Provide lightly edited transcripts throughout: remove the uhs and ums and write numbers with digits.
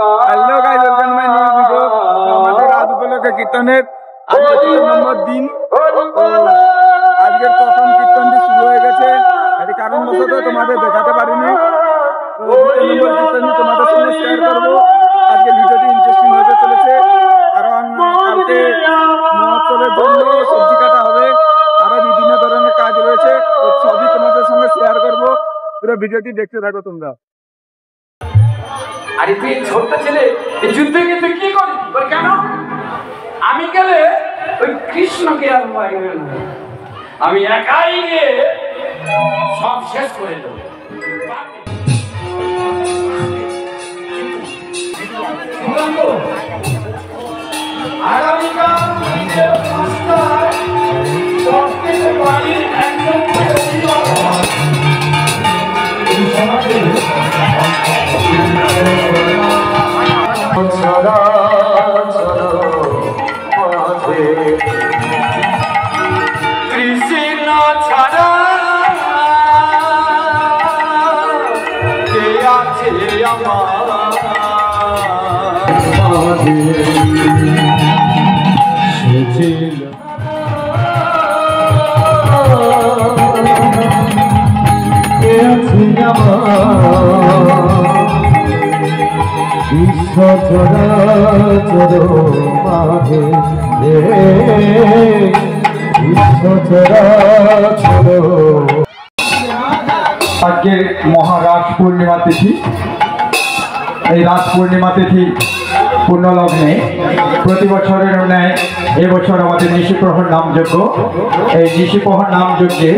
Hello guys, welcome my new video. আমাদের রাত উপলক্ষে কীর্তনের আজ ২৫ নম্বর দিন। আজকের প্রথম কীর্তনটি শুরু হয়ে গেছে। এটি কারণবশত তোমাদের দেখাতে পারিনি। ২৫ নম্বর কীর্তনটি তোমাদের সঙ্গে শেয়ার করবো। আজকের ভিডিওটি ইন্টারেস্টিং হতে চলেছে, কারণ কালকে মহোৎসবের জন্য সবজি কাটা হবে, আরো বিভিন্ন ধরনের কাজ রয়েছে। সবই তোমাদের সঙ্গে শেয়ার করবো। পুরো ভিডিওটি দেখতে থাকো তোমরা। আরে তুই ছোট্ট ছেলে, যুদ্ধে কিন্তু কি করি কেন? আমি গেলে ওই কৃষ্ণকে আর পাইবে না, আমি একাই গিয়ে সব শেষ করে দেবো। আগামীকাল বাড়ির একদম কৃষ্ণ ছাড়া কে আছে আমার বিশ্ব চরাচর মাঝে বিশ্ব চরাচর। আজকে মহারাজ পূর্ণিমা তিথি। এই রাস পূর্ণিমা তিথি পূর্ণলগ্নে প্রতি বছরের ন্যায় এবছর আমাদের নিশিপ্রহর নামযজ্ঞ। এই নিশিপ্রহর নামযজ্ঞে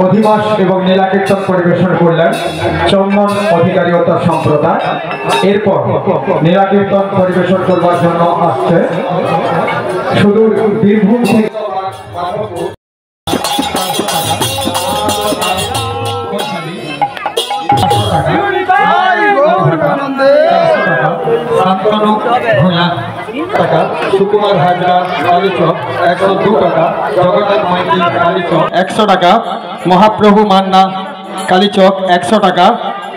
অধিবাস এবং নীলাকীর্তন পরিবেশন করলেন চন্দন অধিকারী ও তার সম্প্রদায়। এরপর নীলাকীর্তন পরিবেশন করবার জন্য আসছে সুদূর বীরভূম থেকে টাকা, সুকুমার হাজরা কালীচক 102 টাকা, জগন্নাথ মাইতি কালীচক 100 টাকা, মহাপ্রভু মান্না কালীচক 100 টাকা,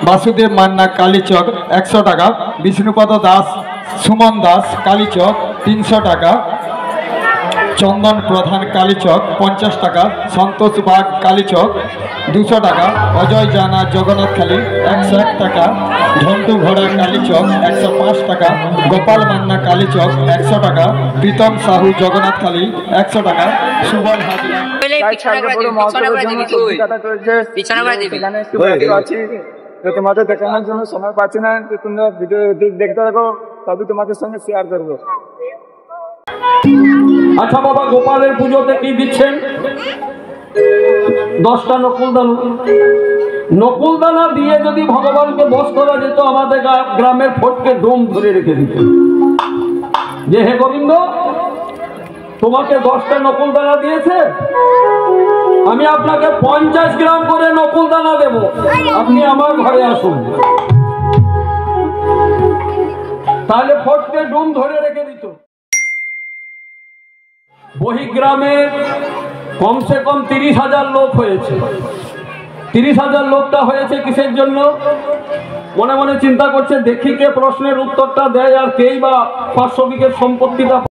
বাসুদেব মান্না কালীচক 100 টাকা, বিষ্ণুপদ দাস সুমন দাস কালীচক 300 টাকা, চন্দন প্রধান কালীচক 50 টাকা, সন্তোষ বাগ কালীচক 200 টাকা, অজয় জানা জগন্নাথখালী 101 টাকা, ঝন্টু ঘোড়া কালীচক 105 টাকা, গোপাল মান্না কালীচক 100 টাকা, প্রীতম সাহু জগন্নাথখালী 100 টাকা, সুবল হাজরা। তোমাদের দেখানোর জন্য সময় পাচ্ছি না, তোমরা ভিডিও দেখতে থাকো, তবে তোমাদের সঙ্গে শেয়ার করবো। আচ্ছা বাবা, গোপালের পুজোতে কি দিচ্ছেন? 10টা নকুলদানা দিয়ে যদি ভগবানকে বশ করা যেত, আমাদের গ্রামের ফটকে ডোম ধরে রেখে দিত যে হে গোবিন্দ, তোমাকে 10টা নকুলদানা দিয়েছে, আমি আপনাকে 50 গ্রাম করে নকুলদানা দেব, আপনি আমার ঘরে আসুন। তাহলে ফটকে ডোম ধরে রেখে দিত। বহিগ্রামে কমসে কম 30,000 লোক হয়েছে। 30,000 লোকটা হয়েছে কিসের জন্য? মনে মনে চিন্তা করছে, দেখি কে প্রশ্নের উত্তরটা দেয়, আর কেই বা 500 বিঘের সম্পত্তিটা